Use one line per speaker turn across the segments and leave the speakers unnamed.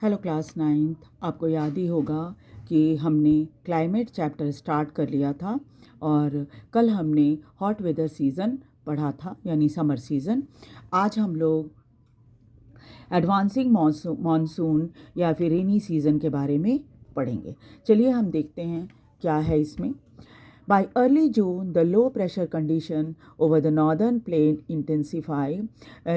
Hello class 9th। आपको याद ही होगा कि हमने क्लाइमेट चैप्टर स्टार्ट कर लिया था और कल हमने हॉट वेदर सीज़न पढ़ा था यानी समर सीज़न। आज हम लोग एडवांसिंग मॉनसून या फिर रेनी सीज़न के बारे में पढ़ेंगे। चलिए हम देखते हैं क्या है इसमें। By early June, the low pressure condition over the northern plain intensify।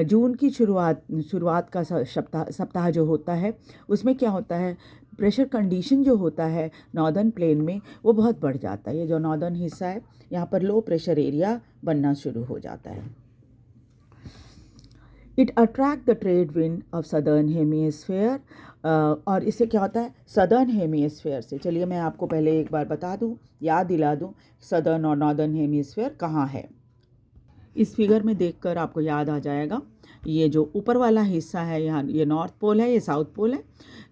जून की शुरुआत का सप्ताह जो होता है उसमें क्या होता है, प्रेशर कंडीशन जो होता है नॉर्दर्न प्लेन में वो बहुत बढ़ जाता है। ये जो नॉर्दर्न हिस्सा है यहाँ पर लो प्रेशर एरिया बनना शुरू हो जाता है। It attract the trade wind of southern hemisphere. और इससे क्या होता है, सदर्न हेमिस्फेयर से। चलिए मैं आपको पहले एक बार बता दूं, याद दिला दूं सदर्न और नॉर्दर्न हेमिस्फेयर कहाँ है। इस फिगर में देखकर आपको याद आ जाएगा। ये जो ऊपर वाला हिस्सा है यहाँ, ये नॉर्थ पोल है, ये साउथ पोल है।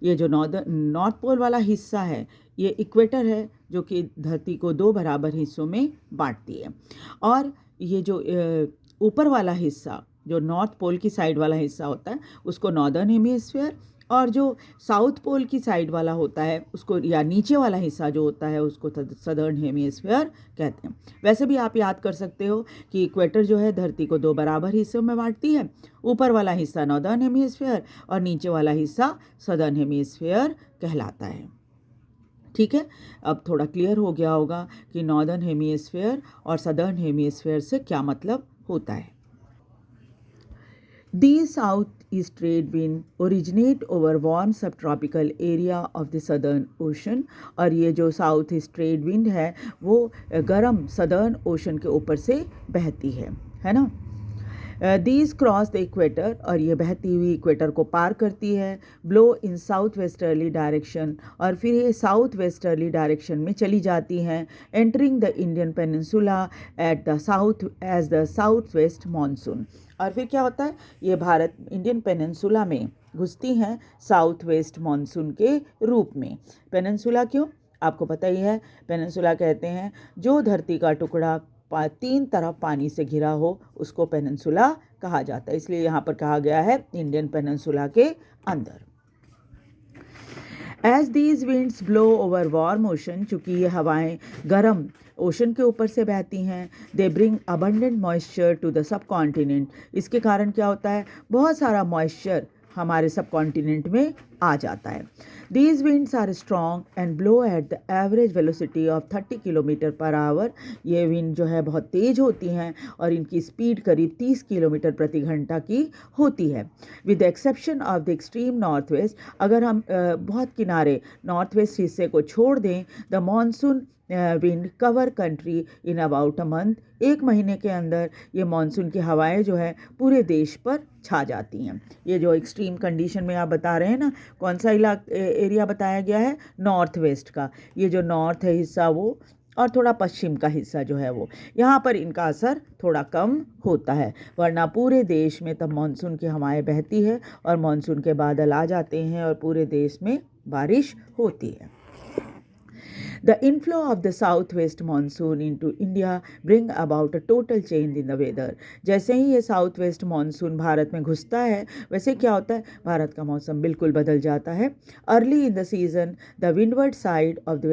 ये जो नॉर्थ पोल वाला हिस्सा है ये इक्वेटर है जो कि धरती को दो बराबर हिस्सों में बांटती है। और ये जो ऊपर वाला हिस्सा जो नॉर्थ पोल की साइड वाला हिस्सा होता है उसको नॉर्दर्न हेमिस्फीयर, और जो साउथ पोल की साइड वाला होता है उसको, या नीचे वाला हिस्सा जो होता है उसको सदर्न हेमिस्फीयर कहते हैं। वैसे भी आप याद कर सकते हो कि इक्वेटर जो है धरती को दो बराबर हिस्सों में बांटती है। ऊपर वाला हिस्सा नॉर्दर्न हेमिस्फीयर और नीचे वाला हिस्सा सदर्न हेमिस्फीयर कहलाता है। ठीक है, अब थोड़ा क्लियर हो गया होगा कि नॉर्दर्न हेमिस्फीयर और सदर्न हेमिस्फीयर से क्या मतलब होता है। These southeast trade wind originate over warm subtropical area of the southern ocean। और ये जो साउथ ईस्ट ट्रेड विंड है वो गर्म सदर्न ओशन के ऊपर से बहती है ना। दीज क्रॉस द इक्वेटर, और ये बहती हुई इक्वेटर को पार करती है। ब्लो इन साउथ वेस्टर्ली डायरेक्शन, और फिर ये साउथ वेस्टर्ली डायरेक्शन में चली जाती हैं। Entering the Indian peninsula at the south as the south west monsoon. और फिर क्या होता है, ये भारत इंडियन पेनिनसुला में घुसती हैं साउथ वेस्ट मानसून के रूप में। पेनिनसुला क्यों, आपको पता ही है। पेनिनसुला कहते हैं जो धरती का टुकड़ा तीन तरफ पानी से घिरा हो उसको पेनिनसुला कहा जाता है, इसलिए यहाँ पर कहा गया है इंडियन पेनिनसुला के अंदर। As these winds blow over warm ocean, चूँकि ये हवाएं गर्म ओशन के ऊपर से बहती हैं, they bring abundant moisture to the subcontinent. इसके कारण क्या होता है, बहुत सारा मॉइस्चर हमारे सब कॉन्टिनेंट में आ जाता है। These winds are strong and blow at the average velocity of 30 kilometre per hour. ये विंड जो है बहुत तेज़ होती हैं और इनकी स्पीड करीब 30 किलोमीटर प्रति घंटा की होती है। With the exception of the extreme north west, अगर हम बहुत किनारे नॉर्थ वेस्ट हिस्से को छोड़ दें, the monsoon wind cover country in about a month. एक महीने के अंदर ये मानसून की हवाएं जो है पूरे देश पर छा जाती हैं। ये जो एक्सट्रीम कंडीशन में आप बता रहे हैं ना, कौन सा एरिया बताया गया है, नॉर्थ वेस्ट का। ये जो नॉर्थ है हिस्सा वो, और थोड़ा पश्चिम का हिस्सा जो है वो, यहाँ पर इनका असर थोड़ा कम होता है। वरना पूरे देश में तब मानसून की हवाएं बहती है और मानसून के बादल आ जाते हैं और पूरे देश में बारिश होती है। The inflow of the southwest monsoon into India bring about a total change in the weather। जैसे ही ये साउथ वेस्ट मानसून भारत में घुसता है वैसे क्या होता है, भारत का मौसम बिल्कुल बदल जाता है। Early in the season the windward side of the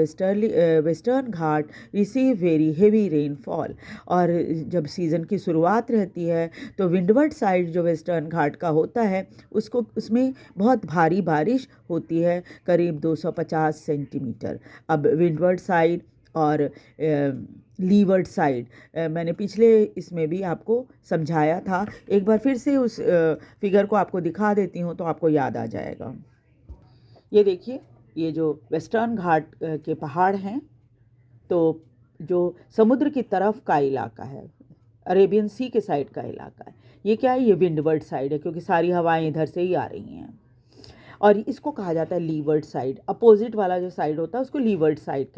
western Ghat receive very heavy rainfall. और जब सीज़न की शुरुआत रहती है तो विंडवर्ड साइड जो वेस्टर्न घाट का होता है उसमें बहुत भारी बारिश होती है, करीब 250 सेंटीमीटर। अब विंडवर्ड साइड और लीवर्ड साइड मैंने पिछले इसमें भी आपको समझाया था, एक बार फिर से उस फिगर को आपको दिखा देती हूँ तो आपको याद आ जाएगा। ये देखिए, ये जो वेस्टर्न घाट के पहाड़ हैं तो जो समुद्र की तरफ का इलाका है, अरेबियन सी के साइड का इलाका है, ये क्या है, ये विंडवर्ड साइड है क्योंकि सारी हवाएं इधर से ही आ रही हैं। और इसको कहा जाता है लीवर्ड साइड। अपोजिट वाला जो साइड होता है उसको लीवर्ड साइड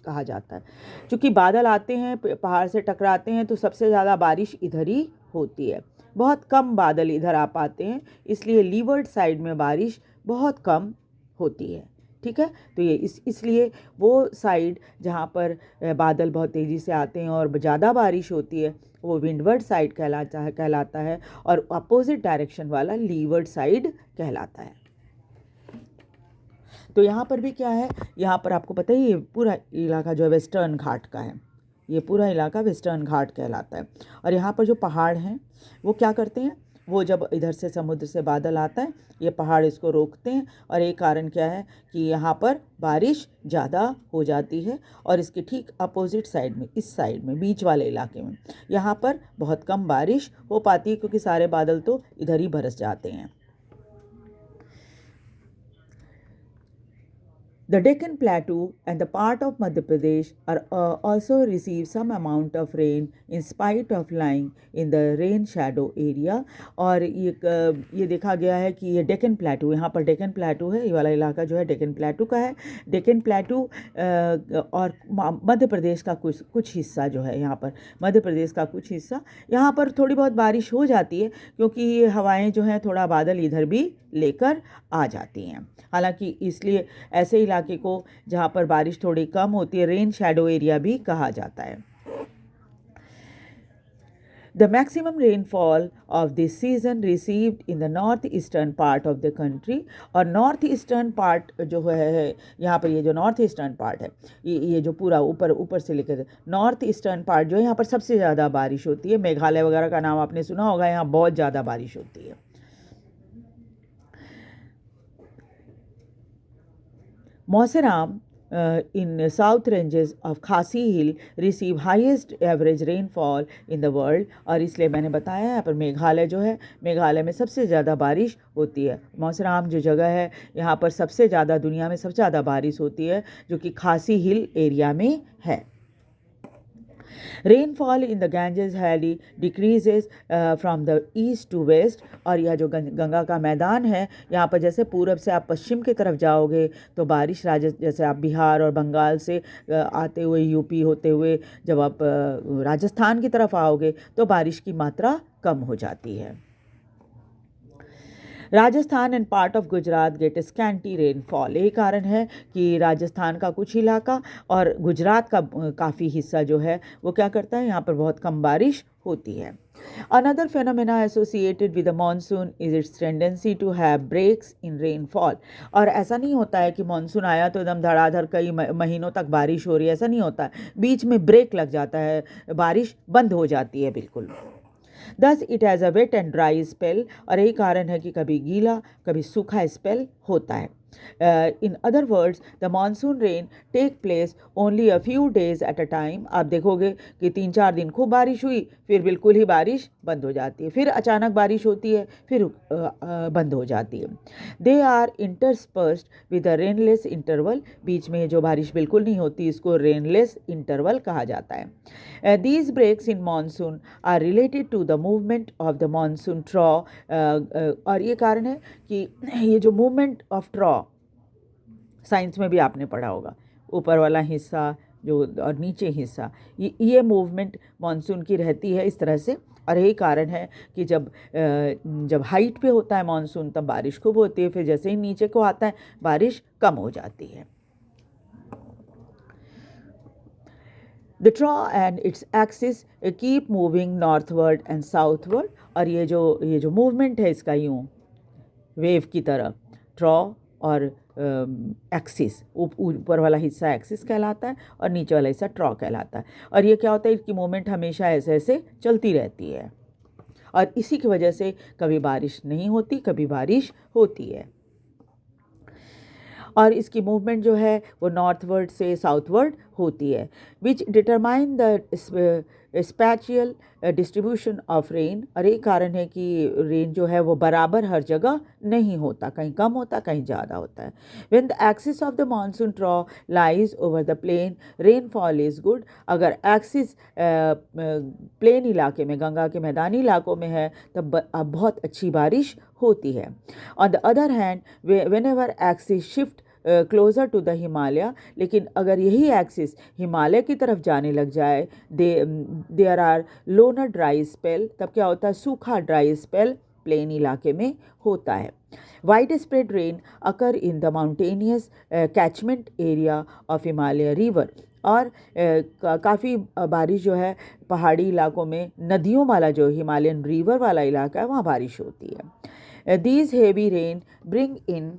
कहा जाता है। क्योंकि बादल आते हैं, पहाड़ से टकराते हैं तो सबसे ज़्यादा बारिश इधर ही होती है, बहुत कम बादल इधर आ पाते हैं, इसलिए लीवर्ड साइड में बारिश बहुत कम होती है। ठीक है, तो ये इसलिए वो साइड जहाँ पर बादल बहुत तेज़ी से आते हैं और ज़्यादा बारिश होती है वो विंडवर्ड साइड कहलाता है और अपोजिट डायरेक्शन वाला लीवर्ड साइड कहलाता है। तो यहाँ पर भी क्या है, यहाँ पर आपको पता ही ये पूरा इलाका जो है वेस्टर्न घाट का है, ये पूरा इलाका वेस्टर्न घाट कहलाता है। और यहाँ पर जो पहाड़ हैं वो क्या करते हैं, वो जब इधर से समुद्र से बादल आता है ये पहाड़ इसको रोकते हैं, और एक कारण क्या है कि यहाँ पर बारिश ज़्यादा हो जाती है। और इसके ठीक अपोजिट साइड में, इस साइड में बीच वाले इलाके में यहाँ पर बहुत कम बारिश हो पाती है, क्योंकि सारे बादल तो इधर ही बरस जाते हैं। The Deccan Plateau and the part of Madhya Pradesh are also receive some amount of rain in spite of lying in the rain shadow area। और ये देखा गया है कि ये डेक्कन प्लेटू, यहाँ पर डेक्कन प्लेटू है, ये वाला इलाका जो है डेक्कन प्लेटू का है। डेक्कन प्लेटू और मध्य प्रदेश का कुछ हिस्सा जो है, यहाँ पर मध्य प्रदेश का कुछ हिस्सा, यहाँ पर थोड़ी बहुत बारिश हो जाती है, क्योंकि ये हवाएं जो हैं थोड़ा बादल इधर भी लेकर आ जाती हैं। हालांकि इसलिए ऐसे इलाके को जहाँ पर बारिश थोड़ी कम होती है रेन शैडो एरिया भी कहा जाता है। The maximum rainfall of this season received in the north eastern part of the country। और नॉर्थ ईस्टर्न पार्ट जो है, यहाँ पर ये जो नॉर्थ ईस्टर्न पार्ट है, ये जो पूरा ऊपर से लेकर नॉर्थ ईस्टर्न पार्ट जो है, यहाँ पर सबसे ज़्यादा बारिश होती है। मेघालय वगैरह का नाम आपने सुना होगा, यहाँ बहुत ज़्यादा बारिश होती है। Moseram in south ranges of Khasi Hill receive highest average rainfall in the world। और इसलिए मैंने बताया यहाँ पर मेघालय जो है, मेघालय में सबसे ज़्यादा बारिश होती है। मौसराम जो जगह है, यहाँ पर सबसे ज़्यादा, दुनिया में सबसे ज़्यादा बारिश होती है, जो कि खासी हिल एरिया में है। Rainfall in the Ganges Valley decreases from the east to west। और यह जो गंगा का मैदान है, यहाँ पर जैसे पूरब से आप पश्चिम की तरफ जाओगे तो बारिश जैसे आप बिहार और बंगाल से आते हुए यूपी होते हुए जब आप राजस्थान की तरफ आओगे तो बारिश की मात्रा कम हो जाती है। Rajasthan and part of Gujarat get scanty rainfall. यही कारण है कि राजस्थान का कुछ इलाका और गुजरात का काफ़ी हिस्सा जो है वो क्या करता है, यहाँ पर बहुत कम बारिश होती है। Another phenomena associated with the monsoon is its tendency to have breaks in rainfall। और ऐसा नहीं होता है कि मानसून आया तो एकदम धड़ाधड़ कई महीनों तक बारिश हो रही है, ऐसा नहीं होता है। बीच में ब्रेक लग जाता है, बारिश बंद हो जाती है बिल्कुल। Thus it has a wet and dry spell। और यही कारण है कि कभी गीला कभी सूखा स्पेल होता है। In other words, the monsoon rain take place only a few days at a time। आप देखोगे कि 3-4 दिन खूब बारिश हुई, फिर बिल्कुल ही बारिश बंद हो जाती है, फिर अचानक बारिश होती है, फिर बंद हो जाती है। They are interspersed with a rainless interval। बीच में जो बारिश बिल्कुल नहीं होती, इसको rainless interval कहा जाता है। These breaks in monsoon are related to the movement of the monsoon trough। और ये कारण है कि ये जो movement of trough, साइंस में भी आपने पढ़ा होगा, ऊपर वाला हिस्सा जो और नीचे हिस्सा, ये मूवमेंट मानसून की रहती है इस तरह से। और यही कारण है कि जब हाइट पे होता है मानसून तब बारिश खूब होती है, फिर जैसे ही नीचे को आता है बारिश कम हो जाती है। The trough and its axis keep moving northward and southward। और ये जो मूवमेंट है इसका यूँ वेव की तरह, ट्रॉ और एक्सिस, ऊपर वाला हिस्सा एक्सिस कहलाता है और नीचे वाला हिस्सा ट्रॉ कहलाता है। और ये क्या होता है, इसकी मूवमेंट हमेशा ऐसे ऐसे चलती रहती है, और इसी की वजह से कभी बारिश नहीं होती, कभी बारिश होती है। और इसकी मूवमेंट जो है वो नॉर्थवर्ड से साउथवर्ड होती है, which determine the spatial distribution of rain. और एक कारण है कि रेन जो है वो बराबर हर जगह नहीं होता, कहीं कम होता कहीं ज़्यादा होता है। When the axis of the monsoon trough lies over the plain rainfall is good. अगर एक्सिस प्लेन इलाके में, गंगा के मैदानी इलाकों में है तब बहुत अच्छी बारिश होती है। On the other hand whenever axis shift closer to the Himalaya, लेकिन अगर यही एक्सिस हिमालय की तरफ जाने लग जाए, there are longer dry spell, तब क्या होता है, सूखा ड्राई स्पेल प्लेन इलाके में होता है। Wide spread rain occur in the mountainous catchment area of Himalaya river. और काफ़ी बारिश जो है पहाड़ी इलाकों में, नदियों वाला जो हिमालयन रिवर वाला इलाका है वहाँ बारिश होती है। These heavy rain bring in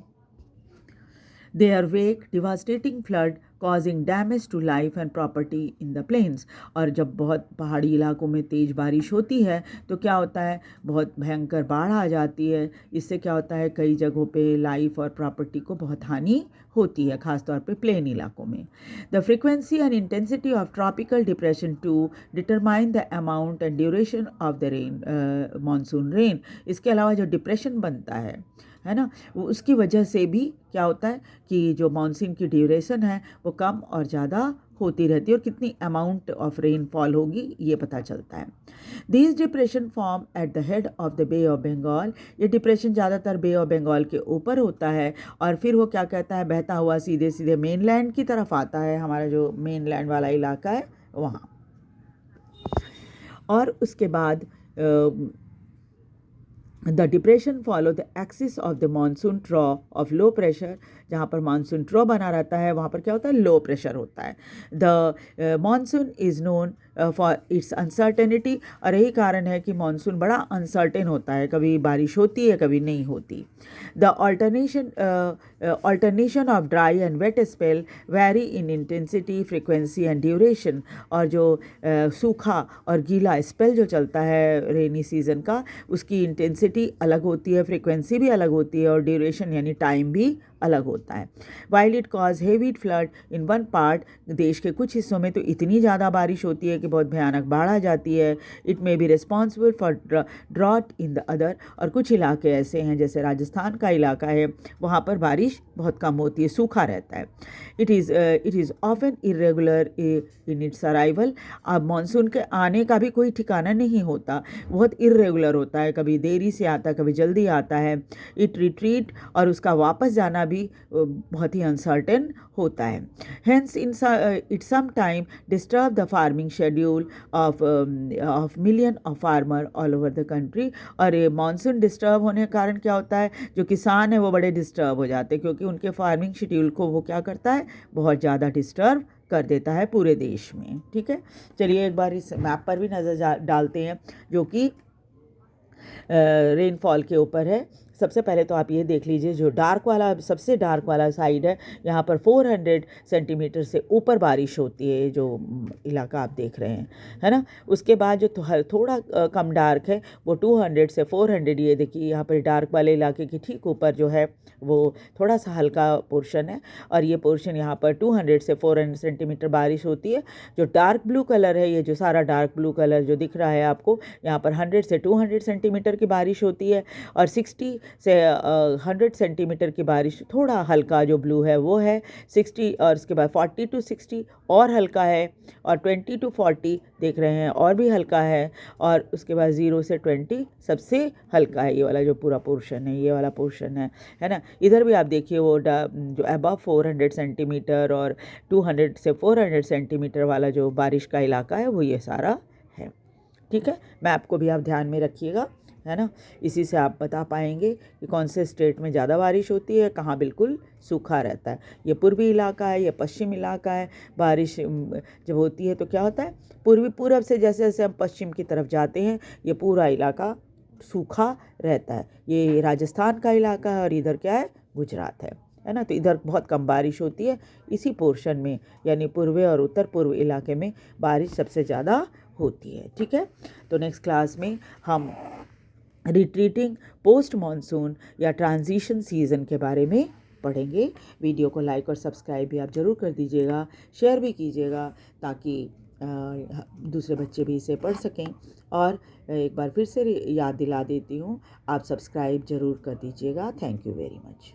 Their wake devastating flood causing damage to life and property in the plains। और जब बहुत पहाड़ी इलाकों में तेज़ बारिश होती है तो क्या होता है, बहुत भयंकर बाढ़ आ जाती है। इससे क्या होता है, कई जगहों पे लाइफ और प्रॉपर्टी को बहुत हानि होती है, ख़ासतौर पे प्लेन इलाकों में। The frequency and intensity of tropical depression to determine the amount and duration of the rain, monsoon rain. इसके अलावा जो डिप्रेशन बनता है ना, वो उसकी वजह से भी क्या होता है कि जो मानसून की ड्यूरेशन है वो कम और ज़्यादा होती रहती है और कितनी अमाउंट ऑफ रेनफॉल होगी ये पता चलता है। This depression form at the head of the bay of Bengal. ये डिप्रेशन ज़्यादातर बे ऑफ बंगाल के ऊपर होता है और फिर वो क्या कहता है, बहता हुआ सीधे सीधे मेनलैंड की तरफ आता है, हमारा जो मेनलैंड वाला इलाका है वहाँ। और उसके बाद the depression follow the axis of the monsoon ट्रॉ of low pressure. जहाँ पर मानसून ट्रॉ बना रहता है वहाँ पर क्या होता है, लो प्रेशर होता है। The monsoon is known for its uncertainty. और यही कारण है कि मानसून बड़ा अनसर्टेन होता है, कभी बारिश होती है कभी नहीं होती। The alternation of dry and wet spell vary in intensity, frequency and duration. और जो सूखा और गीला स्पेल जो चलता है रेनी सीजन का, उसकी इंटेंसिटी अलग होती है, फ्रिक्वेंसी भी अलग होती है और ड्यूरेशन यानी टाइम भी अलग होता है। While it cause heavy flood in one part, देश के कुछ हिस्सों में तो इतनी ज़्यादा बारिश होती है कि बहुत भयानक बाढ़ आ जाती है। It may be responsible for drought in the other. और कुछ इलाके ऐसे हैं जैसे राजस्थान का इलाका है, वहाँ पर बारिश बहुत कम होती है, सूखा रहता है। It is often irregular in its arrival. अब मानसून के आने का भी कोई ठिकाना नहीं होता, बहुत इरेगुलर होता है, कभी देरी से आता है कभी जल्दी आता है। इट रिट्रीट, और उसका वापस जाना भी बहुत ही अनसर्टेन होता है। Hence it some time disturb the farming schedule of million of farmer all over the country. और ये मानसून डिस्टर्ब होने के कारण क्या होता है, जो किसान है वो बड़े डिस्टर्ब हो जाते हैं, क्योंकि उनके फार्मिंग शेड्यूल को वो क्या करता है, बहुत ज़्यादा डिस्टर्ब कर देता है पूरे देश में। ठीक है, चलिए एक बार इस मैप पर भी नज़र डालते हैं जो कि रेनफॉल के ऊपर है। सबसे पहले तो आप ये देख लीजिए, जो डार्क वाला, सबसे डार्क वाला साइड है, यहाँ पर 400 सेंटीमीटर से ऊपर बारिश होती है, जो इलाका आप देख रहे हैं, है ना। उसके बाद जो थोड़ा कम डार्क है वो 200 से 400, ये देखिए यहाँ पर डार्क वाले इलाके के ठीक ऊपर जो है वो थोड़ा सा हल्का पोर्शन है, और ये पोर्शन यहाँ पर 200 से 400 सेंटीमीटर बारिश होती है। जो डार्क ब्लू कलर है, ये जो सारा डार्क ब्लू कलर जो दिख रहा है आपको, यहाँ पर 100 से 200 सेंटीमीटर की बारिश होती है, और 60 से 100 सेंटीमीटर की बारिश, थोड़ा हल्का जो ब्लू है वो है 60, और उसके बाद 40 टू 60 और हल्का है, और 20 टू 40 देख रहे हैं और भी हल्का है, और उसके बाद 0 से 20 सबसे हल्का है। ये वाला जो पूरा पोर्शन है, ये वाला पोर्शन है ना। इधर भी आप देखिए वो जो अबव 400 सेंटीमीटर और 200 से 400 सेंटीमीटर वाला जो बारिश का इलाका है वो ये सारा है। ठीक है, मैप को भी आप ध्यान में रखिएगा, है ना। इसी से आप बता पाएंगे कि कौन से स्टेट में ज़्यादा बारिश होती है, कहाँ बिल्कुल सूखा रहता है। ये पूर्वी इलाका है, ये पश्चिम इलाका है। बारिश जब होती है तो क्या होता है, पूर्व से जैसे जैसे हम पश्चिम की तरफ जाते हैं ये पूरा इलाका सूखा रहता है। ये राजस्थान का इलाका है और इधर क्या है, गुजरात है ना। तो इधर बहुत कम बारिश होती है, इसी पोर्शन में यानी पूर्व और उत्तर पूर्व इलाके में बारिश सबसे ज़्यादा होती है। ठीक है, तो नेक्स्ट क्लास में हम रिट्रीटिंग पोस्ट मानसून या ट्रांजिशन सीज़न के बारे में पढ़ेंगे। वीडियो को लाइक और सब्सक्राइब भी आप ज़रूर कर दीजिएगा, शेयर भी कीजिएगा, ताकि दूसरे बच्चे भी इसे पढ़ सकें। और एक बार फिर से याद दिला देती हूँ, आप सब्सक्राइब ज़रूर कर दीजिएगा। Thank you very much.